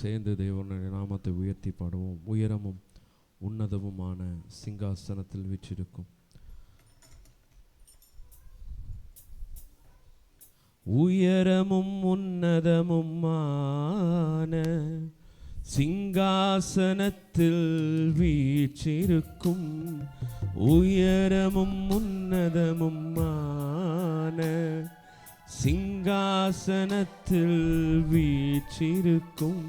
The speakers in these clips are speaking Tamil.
சேர்ந்து தேவனுடைய நாமத்தை உயர்த்தி பாடுவோம். உயரமும் உன்னதமுமான சிங்காசனத்தில் வீற்றிருக்கும், உயரமும் உன்னதமுமான சிங்காசனத்தில் வீற்றிருக்கும், உயரமும் உன்னதமுமான சிங்காசனத்தில் வீற்றிருக்கும்,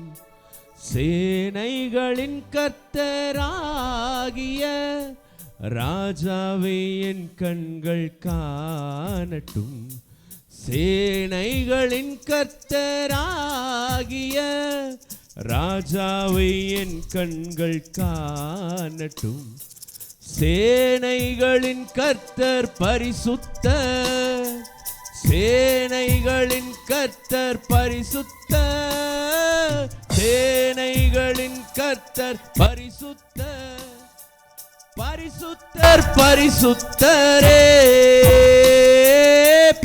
சேனைகளின் கர்த்தராகிய ராஜாவே என் கண்கள் காணட்டும், சேனைகளின் கர்த்தராகிய ராஜாவை என் கண்கள் காணட்டும், சேனைகளின் கர்த்தர் பரிசுத்தர், சேனைகளின் கர்த்தர் பரிசுத்தர், சேனைகளின் கர்த்தர் பரிசுத்தர், பரிசுத்தர் பரிசுத்தரே,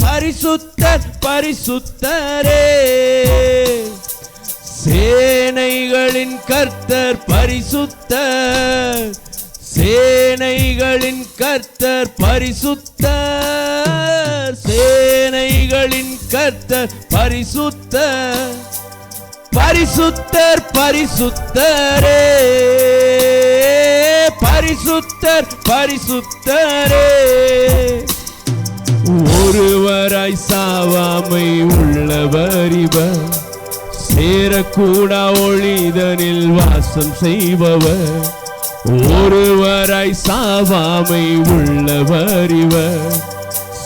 பரிசுத்தர் பரிசுத்தரே, சேனைகளின் கர்த்தர் பரிசுத்தர், சேனைகளின் கர்த்தர் பரிசுத்தர், சேனைகளின் கர்த்தர் பரிசுத்தர், பரிசுத்தர் பரிசுத்தரே, பரிசுத்தர் பரிசுத்தரே, ஒருவராய் சாவாமை உள்ளவர் இவர், சேரக்கூடா ஒளிதனில் வாசம் செய்பவர், ஒருவராய் சாவாமை உள்ளவர் இவர்,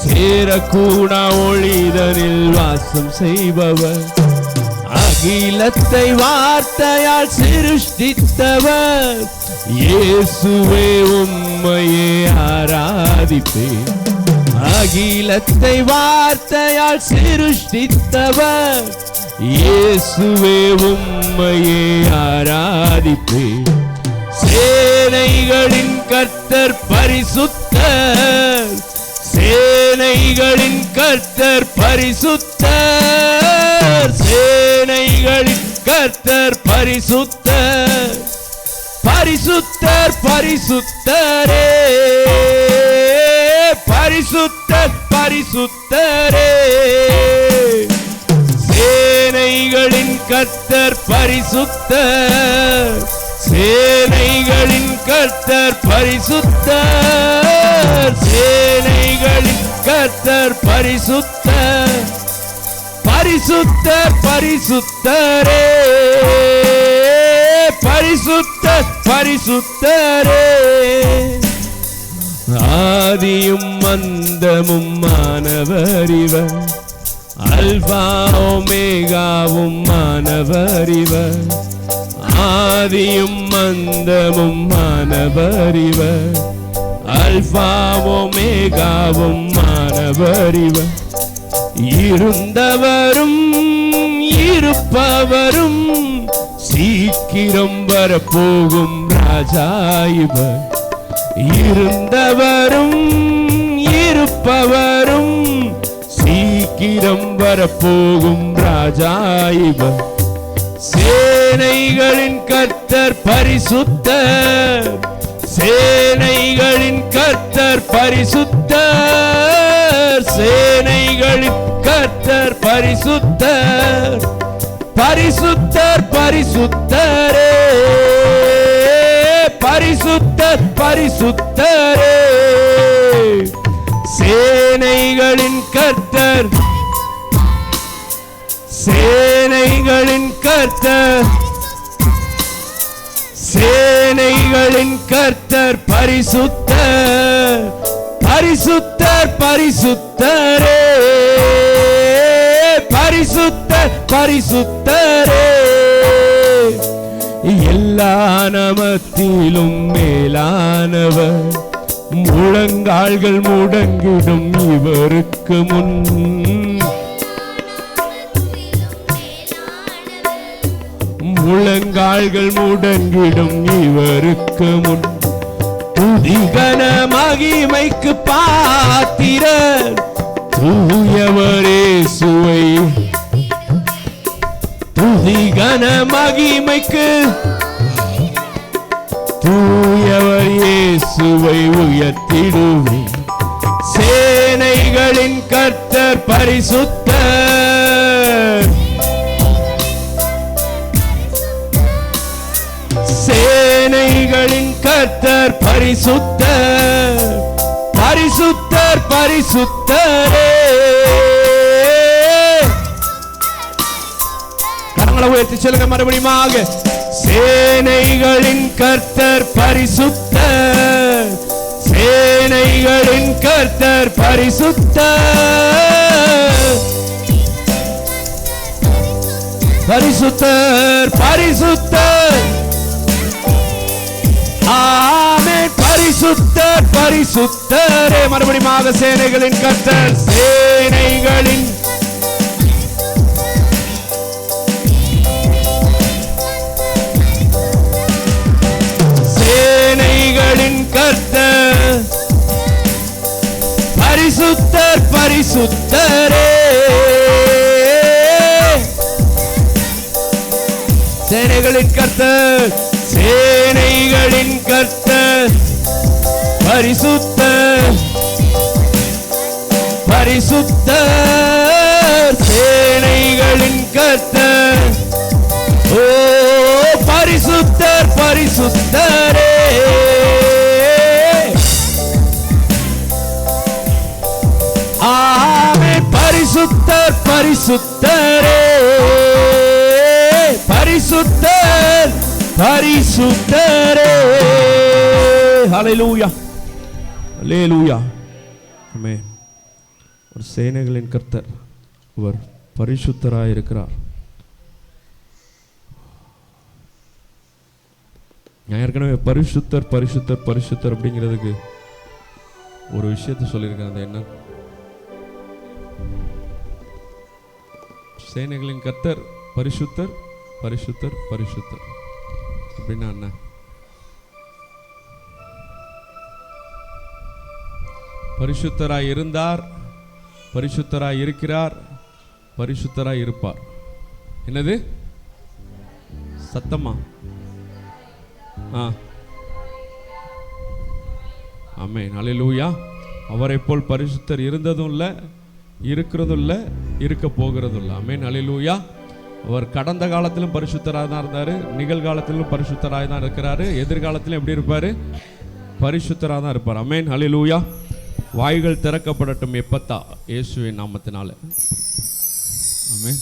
சேரக்கூடா ஒளிதனில் வாசம் செய்பவர், அகிலத்தை வார்த்தையால் சிருஷ்டித்தவர், இயேசுவே உம்மையே ஆராதிப்பேன், அகிலத்தை வார்த்தையால் சிருஷ்டித்தவர், இயேசுவே உம்மையே ஆராதிப்பேன், சேனைகளின் கர்த்தர் பரிசுத்தர், சேனைகளின் கர்த்தர் பரிசுத்தர், சேனைகளின் கர்த்தர் பரிசுத்தர், பரிசுத்தர் பரிசுத்தரே, பரிசுத்தர் பரிசுத்தரே, சேனைகளின் கர்த்தர் பரிசுத்தர், சேனைகளின் கர்த்தர் பரிசுத்தர், சேனைகளின் கர்த்தர் பரிசுத்தர், பரிசுத்தர் பரிசுத்தரே, பரிசுத்தர் பரிசுத்தரே, ஆதியும் அந்தமும் மானவர் இவர், அல்பா ஒமேகாவும் மானவர் இவர், ஆதியும் அந்தமும் மானவர் இவர், அல்பா ஒமேகாவும் மானவர் இவர், இருந்தவரும் இருப்பவரும் சீக்கிரம் வரப்போகும் ராஜா இவர், இருந்தவரும் இருப்பவரும் சீக்கிரம் வரப்போகும் ராஜா இவர், சேனைகளின் கர்த்தர் பரிசுத்தர், சேனைகளின் கர்த்தர் பரிசுத்தர், சேனைகளின் கர்த்தர் பரிசுத்தர், பரிசுத்தர் பரிசுத்தரே, பரிசுத்தர் பரிசுத்தரே, சேனைகளின் கர்த்தர், சேனைகளின் கர்த்தர், சேனைகளின் கர்த்தர் பரிசுத்தர், பரிசுத்தர் பரிசுத்தரே, பரிசுத்தர் பரிசுத்தரே, எல்லா நாமத்திலும் மேலானவர், முழங்கால்கள் முடங்கிடும் இவருக்கு முன், முழங்கால்கள் முடங்கிடும் இவருக்கு முன், துதிகன மகிமைக்கு பாத்திரர், தூயவரே சுவை, துதி கன மகிமைக்கு தூயவர் இயேசுவை உயர்த்திடுவேன். சேனைகளின் கர்த்தர் பரிசுத்தர், சேனைகளின் கர்த்தர் பரிசுத்தர், பரிசுத்தர் பரிசுத்தரே. கரங்களை உயர்த்தி சொல்லுங்க மறுபடியுமாக. சேனைகளின் கர்த்தர் பரிசுத்தர், சேனைகளின் கர்த்தர் பரிசுத்தர், பரிசுத்தர் பரிசுத்தர். ஆமென். பரிசுத்தர் பரிசுத்தரே. மறுபடியும் சேனைகளின் கர்த்தர், சேனைகளின் சேனைகளின் கர்த்தர் பரிசுத்தர் பரிசுத்தரே. சேனைகளின் கர்த்தர், சேனைகளின் கர்த்தர் பரிசுத்தர் பரிசுத்தர், சேனைகளின் கர்த்தர். ஓ பரிசுத்தர் பரிசுத்தரே. ஆமென். பரிசுத்தர் பரிசுத்தரே, பரிசுத்தர் பரிசுத்தரே. ஹல்லேலூயா ஹல்லேலூயா. ஆமென். ஒரு சேனைகளின் கர்த்தர், அவர் பரிசுத்தராய் இருக்கிறார். நான் ஏற்கனவே பரிசுத்தர் பரிசுத்தர் பரிசுத்தர் அப்படிங்கிறதுக்கு ஒரு விஷயத்தை சொல்லியிருக்கேன். அது என்ன? சேனைகளின் கர்த்தர் பரிசுத்தர் பரிசுத்தர் பரிசுத்தர் அப்படின்னா என்ன? பரிசுத்தராய் இருந்தார், பரிசுத்தராய் இருக்கிறார், பரிசுத்தராய் இருப்பார். என்னது? சத்தமா? ஆமென். ஹல்லேலூயா. அவரை போல் பரிசுத்தர் இருந்ததும் இல்லை, இருக்கிறதும் இல்லை, இருக்க போகிறதும் இல்லை. ஆமென். ஹல்லேலூயா. அவர் கடந்த காலத்திலும் பரிசுத்தராக தான் இருந்தார், நிகழ்காலத்திலும் பரிசுத்தராக தான் இருக்கிறாரு, எதிர்காலத்திலும் எப்படி இருப்பார்? பரிசுத்தராக தான் இருப்பார். ஆமென். ஹல்லேலூயா. வாய்கள் திறக்கப்படட்டும் எப்பத்தா இயேசுவின் நாமத்தினால. ஆமென்.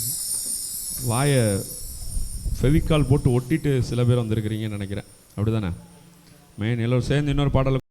வாயை ஃபெவிகால் போட்டு ஒட்டிட்டு சில பேர் வந்திருக்கிறீங்கன்னு நினைக்கிறேன். அப்படிதானே? ஆமென். எல்லோரும் சேர்ந்து இன்னொரு பாடல்